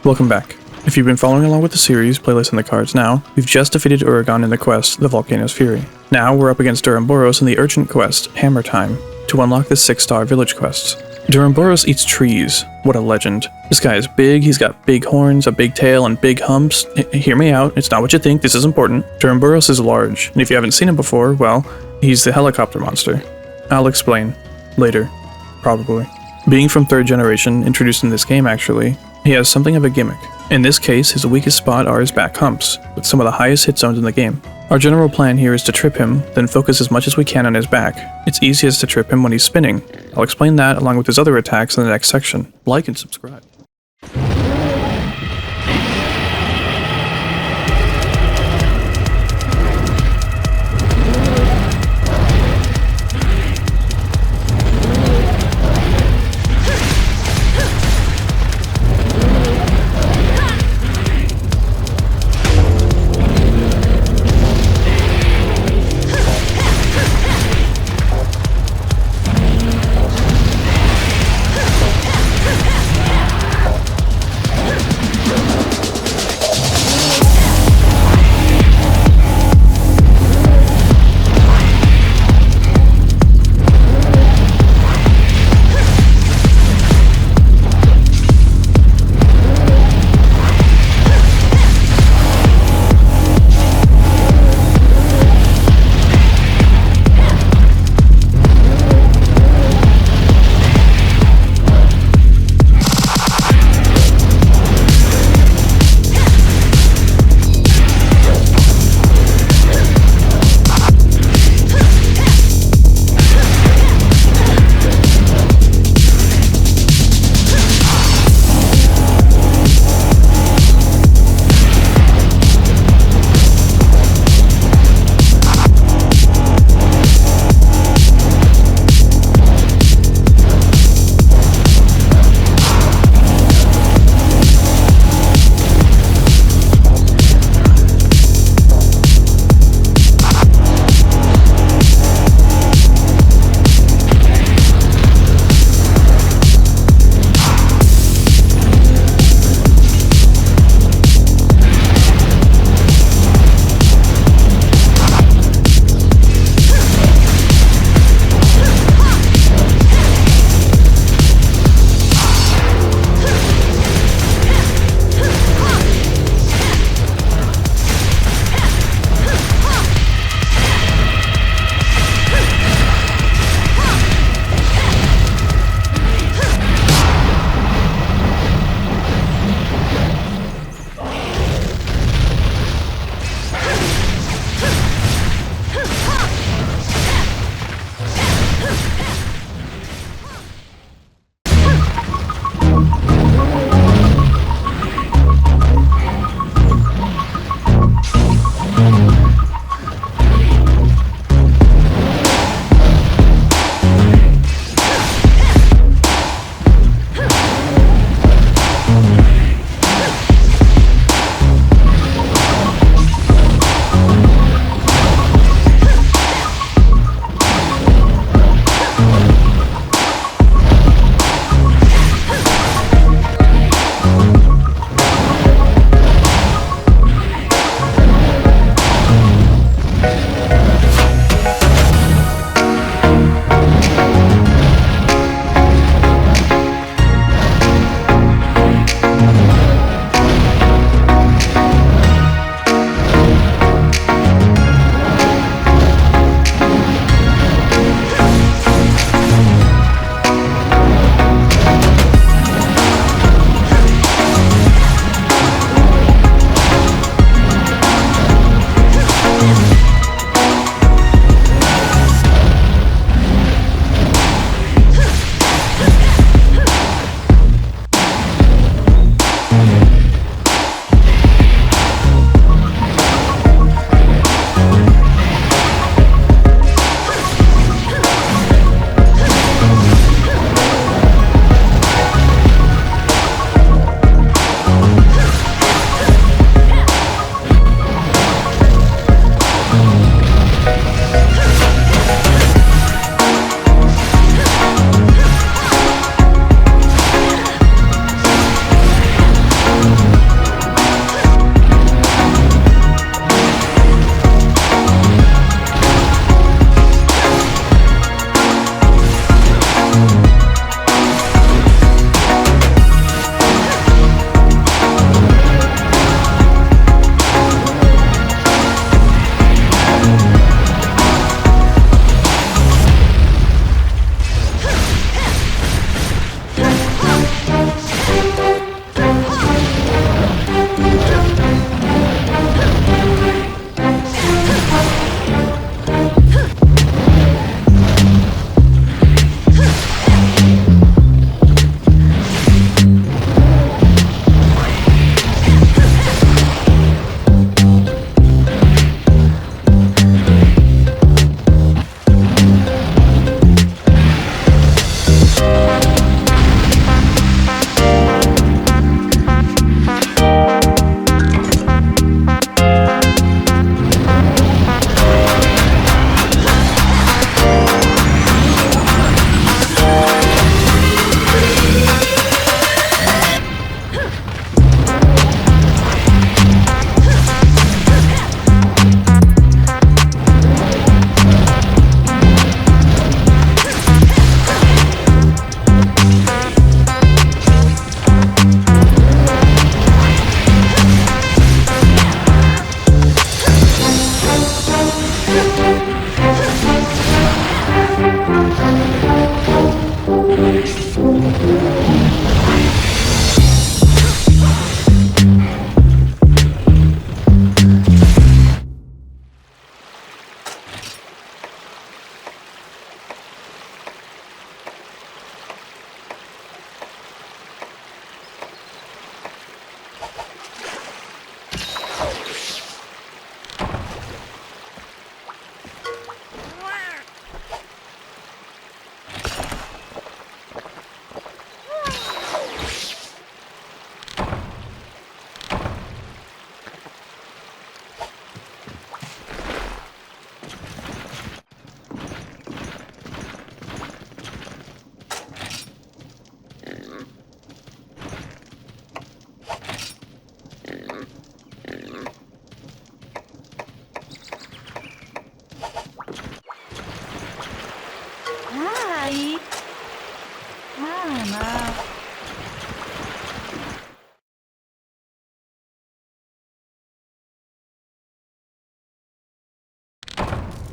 Welcome back. If you've been following along with the series, playlist in the cards now, we've just defeated Uragan in the quest, the Volcano's Fury. Now we're up against Duramboros in the urgent quest, Hammer Time, to unlock the 6-star village quests. Duramboros eats trees. What a legend. This guy is big, he's got big horns, a big tail, and big humps. Hear me out, it's not what you think, this is important. Duramboros is large, and if you haven't seen him before, well, he's the helicopter monster. I'll explain. Later. Probably. Being from 3rd generation, introduced in this game actually, he has something of a gimmick. In this case, his weakest spot are his back humps, with some of the highest hit zones in the game. Our general plan here is to trip him, then focus as much as we can on his back. It's easiest to trip him when he's spinning. I'll explain that along with his other attacks in the next section. Like and subscribe.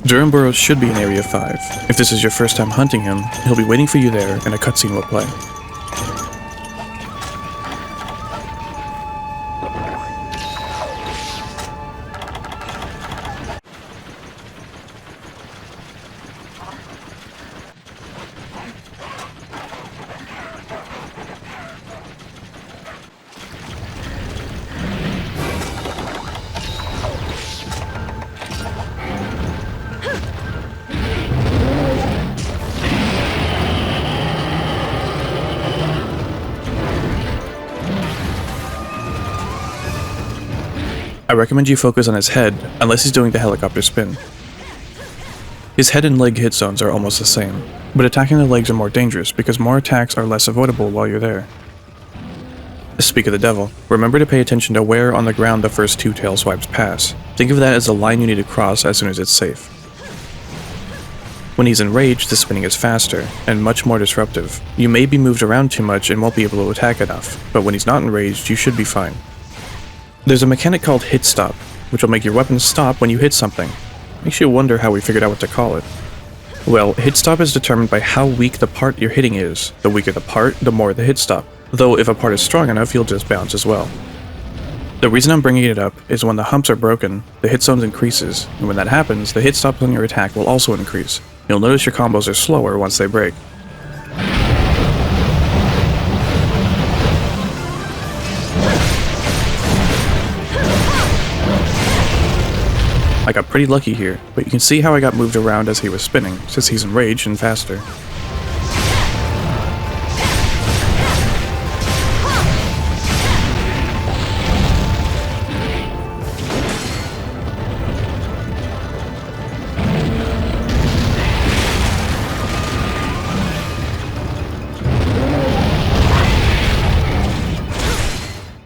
Duramboros should be in Area 5. If this is your first time hunting him, he'll be waiting for you there and a cutscene will play. I recommend you focus on his head, unless he's doing the helicopter spin. His head and leg hit zones are almost the same, but attacking the legs are more dangerous because more attacks are less avoidable while you're there. Speak of the devil, remember to pay attention to where on the ground the first 2 tail swipes pass. Think of that as the line you need to cross as soon as it's safe. When he's enraged, the spinning is faster, and much more disruptive. You may be moved around too much and won't be able to attack enough, but when he's not enraged, you should be fine. There's a mechanic called hit stop, which will make your weapon stop when you hit something. Makes you wonder how we figured out what to call it. Well, hit stop is determined by how weak the part you're hitting is. The weaker the part, the more the hit stop. Though if a part is strong enough, you'll just bounce as well. The reason I'm bringing it up is when the humps are broken, the hit zones increases, and when that happens, the hit stops on your attack will also increase. You'll notice your combos are slower once they break. I got pretty lucky here, but you can see how I got moved around as he was spinning, since he's enraged and faster.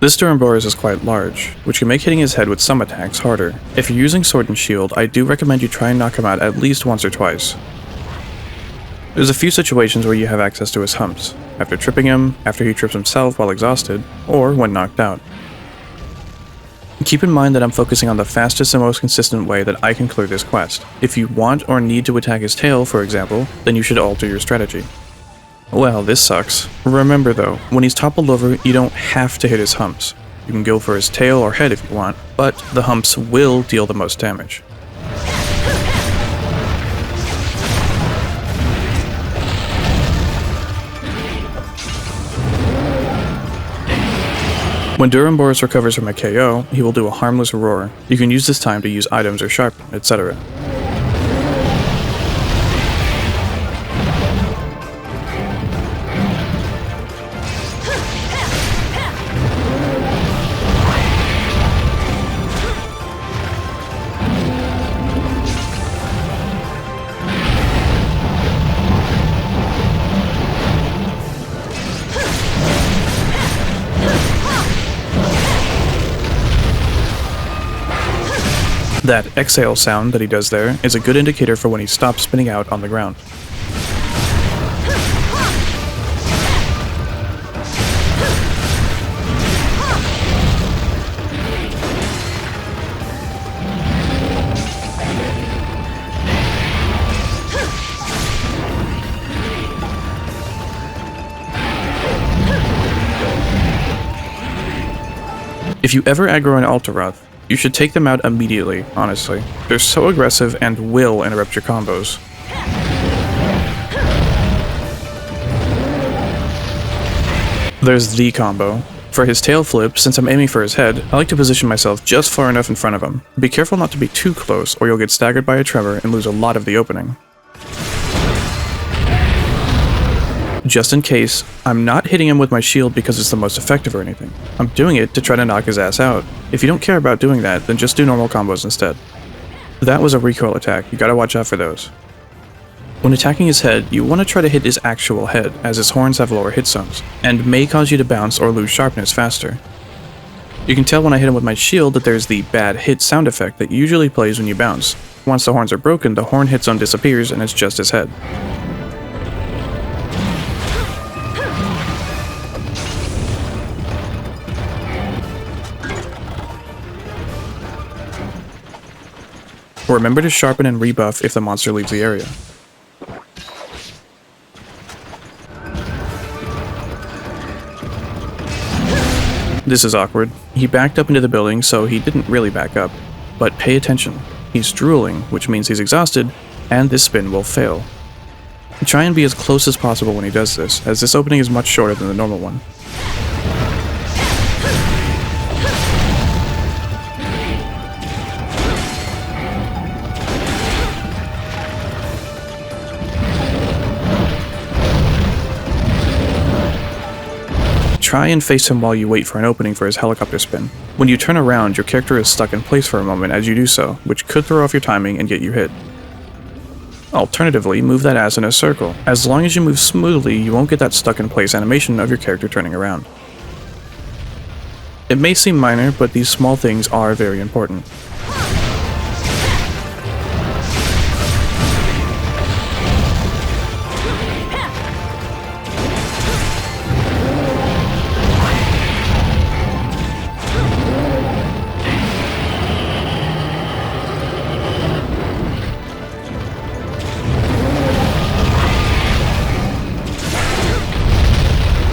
This Duramboros is quite large, which can make hitting his head with some attacks harder. If you're using sword and shield, I do recommend you try and knock him out at least once or twice. There's a few situations where you have access to his humps, after tripping him, after he trips himself while exhausted, or when knocked out. Keep in mind that I'm focusing on the fastest and most consistent way that I can clear this quest. If you want or need to attack his tail, for example, then you should alter your strategy. Well, this sucks. Remember though, when he's toppled over, you don't have to hit his humps. You can go for his tail or head if you want, but the humps will deal the most damage. When Duramboros recovers from a KO, he will do a harmless roar. You can use this time to use items or sharpen, etc. That exhale sound that he does there is a good indicator for when he stops spinning out on the ground. If you ever aggro an Altaroth, you should take them out immediately, honestly. They're so aggressive and will interrupt your combos. There's the combo. For his tail flip, since I'm aiming for his head, I like to position myself just far enough in front of him. Be careful not to be too close or you'll get staggered by a tremor and lose a lot of the opening. Just in case, I'm not hitting him with my shield because it's the most effective or anything. I'm doing it to try to knock his ass out. If you don't care about doing that, then just do normal combos instead. That was a recoil attack, you gotta watch out for those. When attacking his head, you want to try to hit his actual head, as his horns have lower hit zones, and may cause you to bounce or lose sharpness faster. You can tell when I hit him with my shield that there's the bad hit sound effect that usually plays when you bounce. Once the horns are broken, the horn hit zone disappears and it's just his head. Remember to sharpen and rebuff if the monster leaves the area. This is awkward. He backed up into the building, so he didn't really back up. But pay attention. He's drooling, which means he's exhausted, and this spin will fail. Try and be as close as possible when he does this, as this opening is much shorter than the normal one. Try and face him while you wait for an opening for his helicopter spin. When you turn around, your character is stuck in place for a moment as you do so, which could throw off your timing and get you hit. Alternatively, move that ass in a circle. As long as you move smoothly, you won't get that stuck in place animation of your character turning around. It may seem minor, but these small things are very important.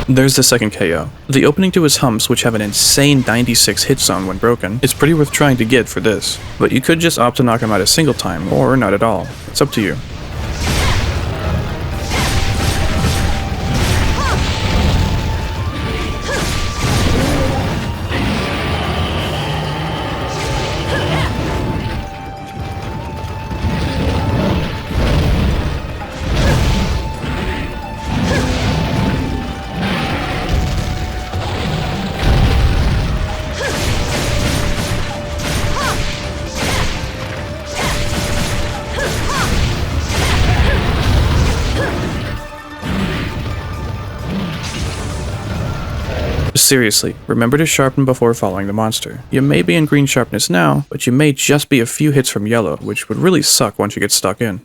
There's the second KO. The opening to his humps, which have an insane 96 hit zone when broken, is pretty worth trying to get for this, but you could just opt to knock him out a single time, or not at all. It's up to you. Seriously, remember to sharpen before following the monster. You may be in green sharpness now, but you may just be a few hits from yellow, which would really suck once you get stuck in.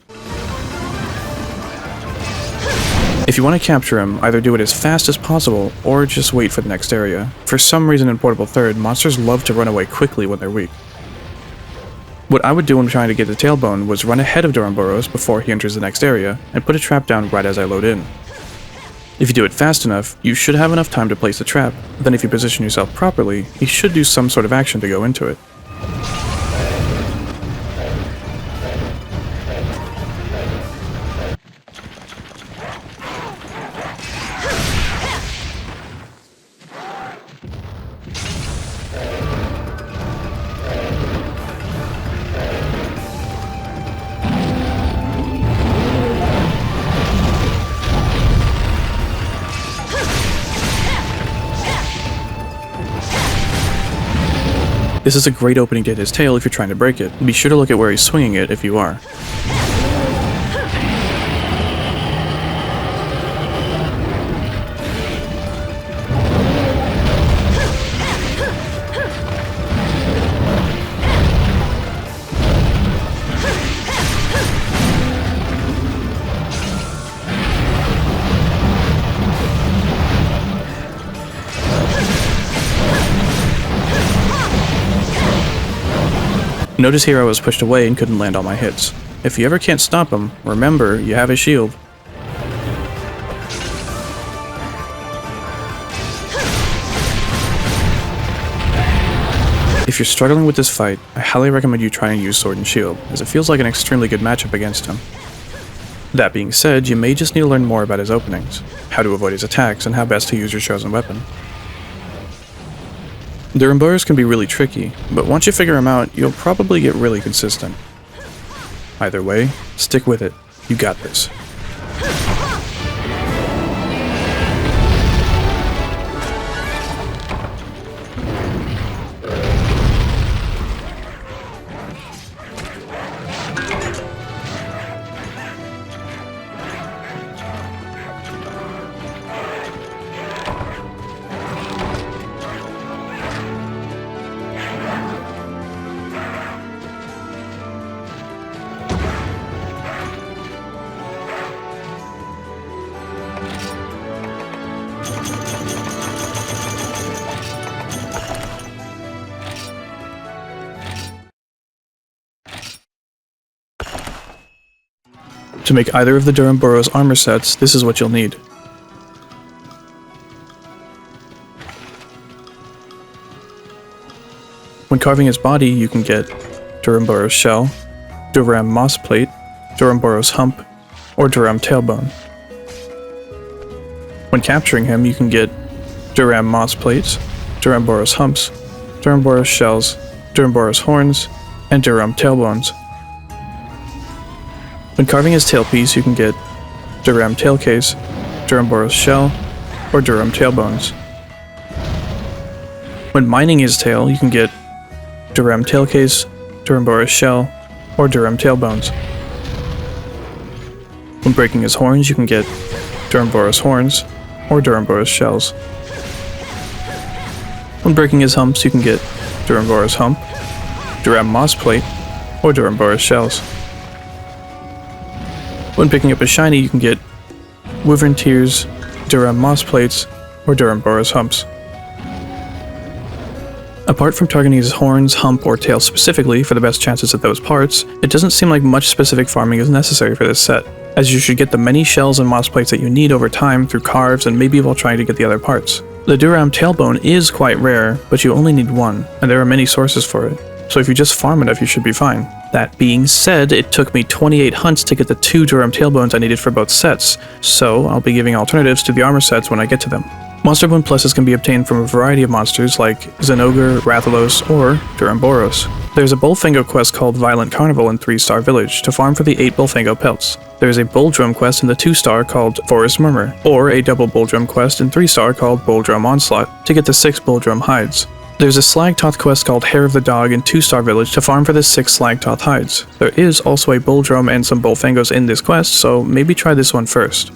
If you want to capture him, either do it as fast as possible, or just wait for the next area. For some reason in Portable 3rd, monsters love to run away quickly when they're weak. What I would do when trying to get the tailbone was run ahead of Duramboros before he enters the next area, and put a trap down right as I load in. If you do it fast enough, you should have enough time to place the trap, then if you position yourself properly, he should do some sort of action to go into it. This is a great opening to hit his tail if you're trying to break it. Be sure to look at where he's swinging it if you are. Notice here I was pushed away and couldn't land all my hits. If you ever can't stop him, remember, you have a shield. If you're struggling with this fight, I highly recommend you try and use Sword and Shield, as it feels like an extremely good matchup against him. That being said, you may just need to learn more about his openings, how to avoid his attacks, and how best to use your chosen weapon. Duramboros can be really tricky, but once you figure them out, you'll probably get really consistent. Either way, stick with it. You got this. To make either of the Duramboros armor sets, this is what you'll need. When carving his body, you can get Duramboros shell, Duram moss plate, Duramboros hump, or Duram tailbone. When capturing him, you can get Duram moss plates, Duramboros humps, Duramboros shells, Duramboros horns, and Duram tailbones. When carving his tailpiece, you can get Duram tailcase, Duramboros shell, or Duram tailbones. When mining his tail, you can get Duram tailcase, Duramboros shell, or Duram tailbones. When breaking his horns, you can get Duramboros horns, or Duramboros shells. When breaking his humps, you can get Duramboros hump, Duram moss plate, or Duramboros shells. When picking up a shiny, you can get Wyvern tears, Duram moss plates, or Duramboros humps. Apart from targeting his horns, hump, or tail specifically for the best chances at those parts, it doesn't seem like much specific farming is necessary for this set, as you should get the many shells and moss plates that you need over time through carves and maybe while trying to get the other parts. The Duram tailbone is quite rare, but you only need one, and there are many sources for it, so if you just farm enough you should be fine. That being said, it took me 28 hunts to get the 2 Duram tailbones I needed for both sets, so I'll be giving alternatives to the armor sets when I get to them. Monster Bone Pluses can be obtained from a variety of monsters like Zenogre, Rathalos, or Duramboros. There's a Bullfango quest called Violent Carnival in 3-star Village to farm for the 8 Bullfango pelts. There's a Bull Drum quest in the 2-star called Forest Murmur, or a double Bull Drum quest in 3-star called Bull Drum Onslaught to get the 6 Bull Drum hides. There's a Slagtoth quest called Hair of the Dog in 2-star Village to farm for the 6 Slagtoth hides. There is also a Bull Drum and some Bullfangos in this quest, so maybe try this one first.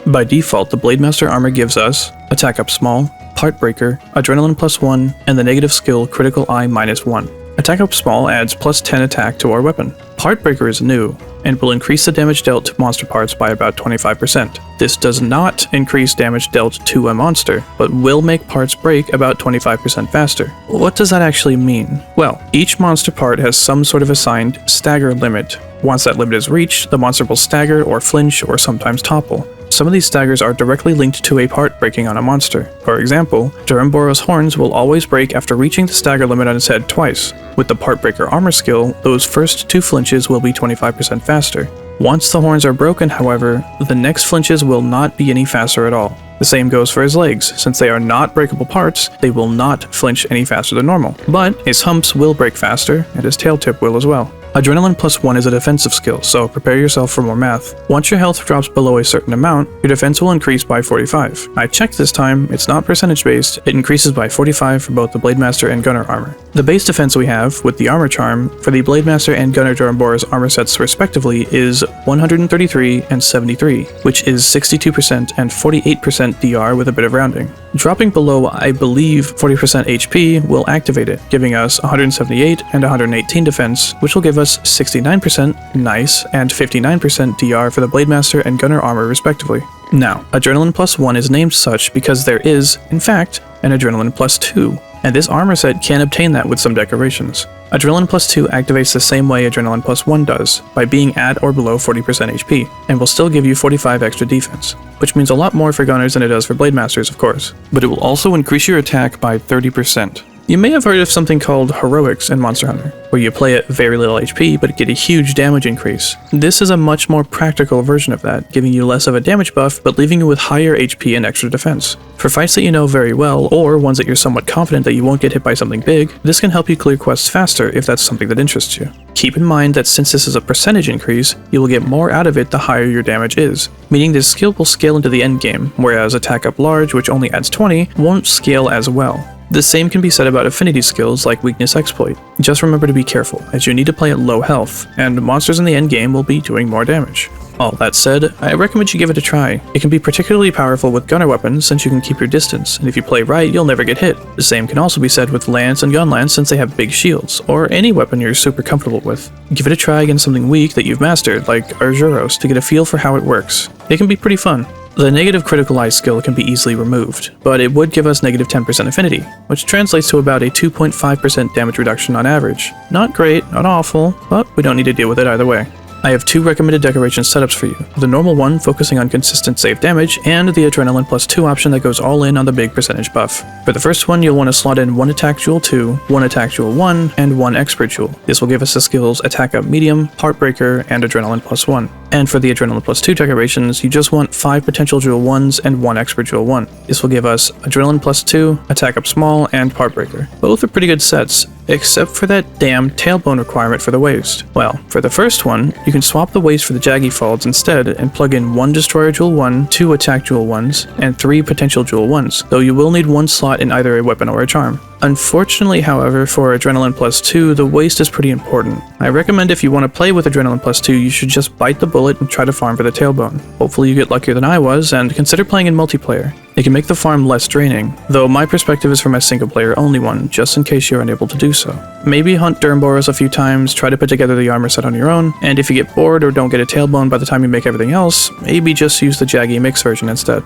By default, the Blademaster Armor gives us Attack Up Small, Part Breaker, Adrenaline +1, and the negative skill Critical Eye -1. Attack Up Small adds +10 attack to our weapon. Part Breaker is new, and will increase the damage dealt to monster parts by about 25%. This does not increase damage dealt to a monster, but will make parts break about 25% faster. What does that actually mean? Well, each monster part has some sort of assigned stagger limit. Once that limit is reached, the monster will stagger or flinch or sometimes topple. Some of these staggers are directly linked to a part breaking on a monster. For example, Duramboros horns will always break after reaching the stagger limit on its head twice. With the Part Breaker armor skill, those first 2 flinches will be 25% faster. Once the horns are broken, however, the next flinches will not be any faster at all. The same goes for his legs. Since they are not breakable parts, they will not flinch any faster than normal. But his humps will break faster, and his tail tip will as well. Adrenaline +1 is a defensive skill, so prepare yourself for more math. Once your health drops below a certain amount, your defense will increase by 45. I checked this time, it's not percentage based, it increases by 45 for both the Blademaster and Gunner armor. The base defense we have, with the armor charm, for the Blademaster and Gunner Duramboros armor sets respectively is 133 and 73, which is 62% and 48% DR with a bit of rounding. Dropping below, I believe, 40% HP will activate it, giving us 178 and 118 defense, which will give us 69% nice and 59% DR for the Blademaster and Gunner armor respectively. Now, Adrenaline +1 is named such because there is, in fact, an Adrenaline +2, and this armor set can obtain that with some decorations. Adrenaline +2 activates the same way Adrenaline +1 does, by being at or below 40% HP, and will still give you 45 extra defense, which means a lot more for Gunners than it does for Blademasters, of course, but it will also increase your attack by 30%. You may have heard of something called Heroics in Monster Hunter, where you play at very little HP but get a huge damage increase. This is a much more practical version of that, giving you less of a damage buff but leaving you with higher HP and extra defense. For fights that you know very well, or ones that you're somewhat confident that you won't get hit by something big, this can help you clear quests faster if that's something that interests you. Keep in mind that since this is a percentage increase, you will get more out of it the higher your damage is, meaning this skill will scale into the endgame, whereas Attack Up Large, which only adds 20, won't scale as well. The same can be said about affinity skills like Weakness Exploit. Just remember to be careful, as you need to play at low health, and monsters in the endgame will be doing more damage. All that said, I recommend you give it a try. It can be particularly powerful with gunner weapons since you can keep your distance, and if you play right, you'll never get hit. The same can also be said with lance and gun lance since they have big shields, or any weapon you're super comfortable with. Give it a try against something weak that you've mastered, like Arjuros, to get a feel for how it works. It can be pretty fun. The negative critical eye skill can be easily removed, but it would give us negative 10% affinity, which translates to about a 2.5% damage reduction on average. Not great, not awful, but we don't need to deal with it either way. I have 2 recommended decoration setups for you. The normal one focusing on consistent save damage, and the Adrenaline +2 option that goes all in on the big percentage buff. For the first one, you'll want to slot in 1 attack jewel 2, 1 attack jewel 1, and 1 expert jewel. This will give us the skills Attack Up Medium, Heartbreaker, and Adrenaline +1. And for the Adrenaline +2 decorations, you just want 5 potential jewel 1s and 1 expert jewel 1. This will give us Adrenaline +2, Attack Up Small, and Heartbreaker. Both are pretty good sets, except for that damn tailbone requirement for the waist. Well, for the first one, you can swap the waist for the Jaggy Folds instead and plug in 1 Destroyer Jewel 1, 2 Attack Jewel 1s, and 3 potential Jewel 1s, though you will need 1 slot in either a weapon or a charm. Unfortunately, however, for Adrenaline +2, the waist is pretty important. I recommend if you want to play with Adrenaline +2, you should just bite the bullet and try to farm for the tailbone. Hopefully you get luckier than I was, and consider playing in multiplayer. It can make the farm less draining, though my perspective is from a single player only one, just in case you're unable to do so. Maybe hunt Duramboros a few times, try to put together the armor set on your own, and if you get bored or don't get a tailbone by the time you make everything else, maybe just use the Jaggy Mix version instead.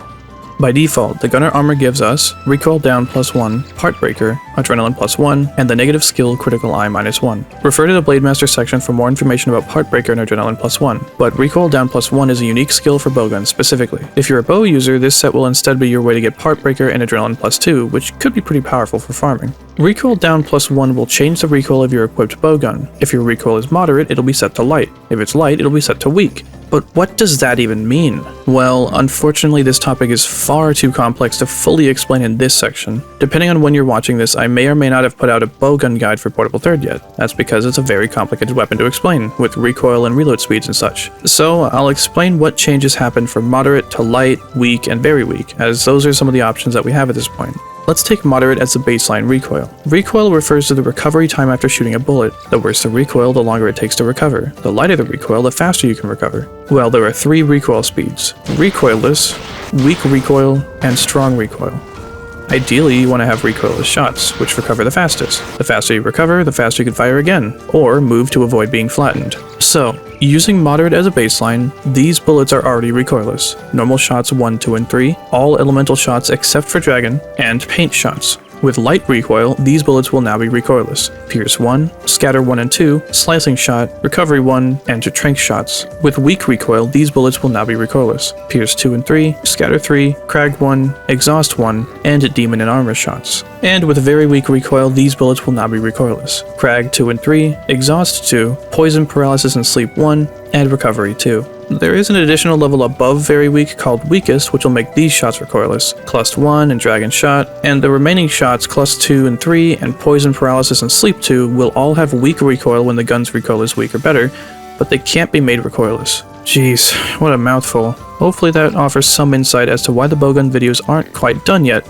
By default, the Gunner armor gives us Recoil Down +1, Heartbreaker, Adrenaline +1, and the negative skill Critical Eye -1. Refer to the Blademaster section for more information about Heartbreaker and Adrenaline +1, but Recoil Down +1 is a unique skill for bowguns specifically. If you're a bow user, this set will instead be your way to get Heartbreaker and Adrenaline +2, which could be pretty powerful for farming. Recoil Down +1 will change the recoil of your equipped bowgun. If your recoil is moderate, it'll be set to light. If it's light, it'll be set to weak. But what does that even mean? Well, unfortunately this topic is far too complex to fully explain in this section. Depending on when you're watching this, I may or may not have put out a bowgun guide for Portable 3rd yet. That's because it's a very complicated weapon to explain, with recoil and reload speeds and such. So I'll explain what changes happen from moderate to light, weak, and very weak, as those are some of the options that we have at this point. Let's take moderate as the baseline recoil. Recoil refers to the recovery time after shooting a bullet. The worse the recoil, the longer it takes to recover. The lighter the recoil, the faster you can recover. Well, there are 3 recoil speeds: recoilless, weak recoil, and strong recoil. Ideally, you want to have recoilless shots, which recover the fastest. The faster you recover, the faster you can fire again, or move to avoid being flattened. So, using moderate as a baseline, these bullets are already recoilless. Normal shots 1, 2, and 3, all elemental shots except for dragon, and paint shots. With light recoil, these bullets will now be recoilless. Pierce 1, Scatter 1 and 2, Slicing Shot, Recovery 1, and Trank shots. With weak recoil, these bullets will now be recoilless. Pierce 2 and 3, Scatter 3, Crag 1, Exhaust 1, and Demon and Armor shots. And with very weak recoil, these bullets will now be recoilless. Crag 2 and 3, Exhaust 2, Poison, Paralysis, and Sleep 1, and Recovery 2. There is an additional level above very weak called Weakest, which will make these shots recoilless. Clust 1 and Dragon Shot, and the remaining shots Clust 2 and 3 and Poison, Paralysis, and Sleep 2 will all have weak recoil when the gun's recoil is weak or better, but they can't be made recoilless. Jeez, what a mouthful. Hopefully that offers some insight as to why the bowgun videos aren't quite done yet,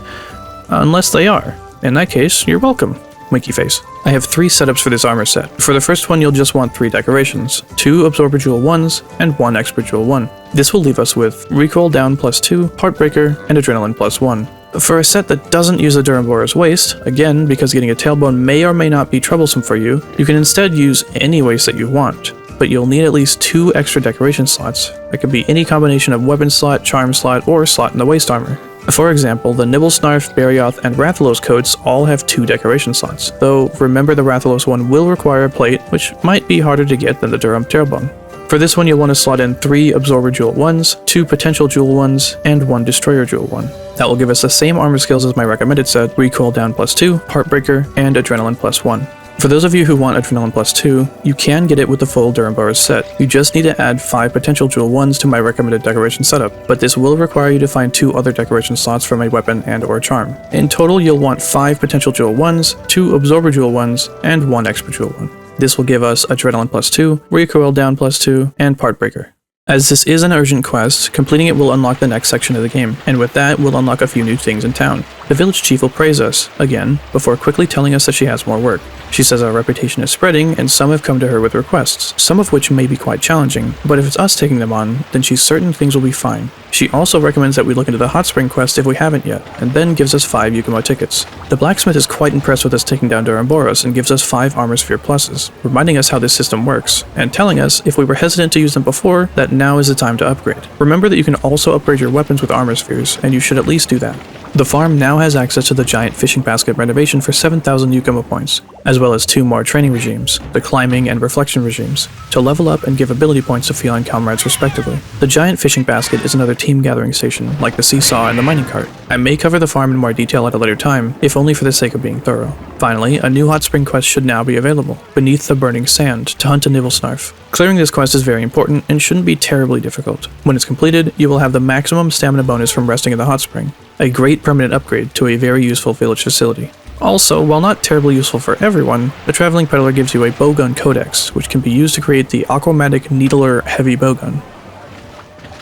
unless they are. In that case, you're welcome. Winky face. I have 3 setups for this armor set. For the first one, you'll just want 3 decorations, 2 Absorber Jewel 1s, and 1 Expert Jewel 1. This will leave us with Recoil Down +2, Heartbreaker, and Adrenaline +1. For a set that doesn't use the Duramboros waist, again, because getting a tailbone may or may not be troublesome for you, you can instead use any waist that you want. But you'll need at least 2 extra decoration slots. That could be any combination of weapon slot, charm slot, or slot in the waist armor. For example, the Nibblesnarf, Barioth, and Rathalos coats all have 2 decoration slots, though remember the Rathalos one will require a plate, which might be harder to get than the Duram tailbone. For this one, you'll want to slot in 3 Absorber Jewel 1s, 2 Potential Jewel 1s, and 1 Destroyer Jewel 1. That will give us the same armor skills as my recommended set: Recoil Down +2, Heartbreaker, and Adrenaline +1. For those of you who want Adrenaline +2, you can get it with the full Duramboros set. You just need to add 5 Potential Jewel 1s to my recommended decoration setup, but this will require you to find 2 other decoration slots from a weapon and or charm. In total, you'll want 5 Potential Jewel 1s, 2 Absorber Jewel 1s, and 1 Expert Jewel 1. This will give us Adrenaline +2, Recoil Down +2, and Heartbreaker. As this is an urgent quest, completing it will unlock the next section of the game, and with that, we'll unlock a few new things in town. The village chief will praise us, again, before quickly telling us that she has more work. She says our reputation is spreading, and some have come to her with requests, some of which may be quite challenging, but if it's us taking them on, then she's certain things will be fine. She also recommends that we look into the Hot Spring quest if we haven't yet, and then gives us 5 Yukumo tickets. The blacksmith is quite impressed with us taking down Duramboros and gives us 5 Armor Sphere pluses, reminding us how this system works, and telling us, if we were hesitant to use them before, that now is the time to upgrade. Remember that you can also upgrade your weapons with Armor Spheres, and you should at least do that. The farm now has access to the giant fishing basket renovation for 7,000 Yukama points, as well as 2 more training regimes, the climbing and reflection regimes, to level up and give ability points to feline comrades respectively. The giant fishing basket is another team gathering station, like the seesaw and the mining cart. I may cover the farm in more detail at a later time, if only for the sake of being thorough. Finally, a new hot spring quest should now be available, Beneath the Burning Sand, to hunt a Nibblesnarf. Clearing this quest is very important and shouldn't be terribly difficult. When it's completed, you will have the maximum stamina bonus from resting in the hot spring, a great permanent upgrade to a very useful village facility. Also, while not terribly useful for everyone, the Traveling Peddler gives you a bowgun codex, which can be used to create the Aquamatic Needler Heavy Bowgun.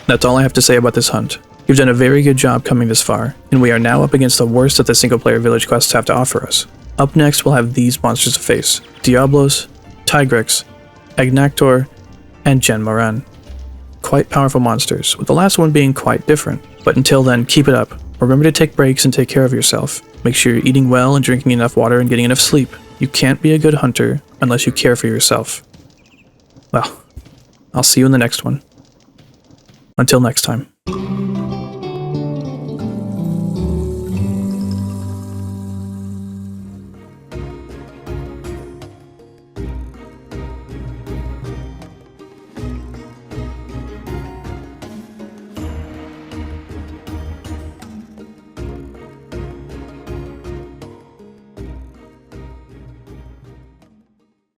That's all I have to say about this hunt. You've done a very good job coming this far, and we are now up against the worst that the single-player village quests have to offer us. Up next, we'll have these monsters to face: Diablos, Tigrex, Agnactor, and Gen Moran. Quite powerful monsters, with the last one being quite different. But until then, keep it up. Remember to take breaks and take care of yourself. Make sure you're eating well and drinking enough water and getting enough sleep. You can't be a good hunter unless you care for yourself. Well, I'll see you in the next one. Until next time.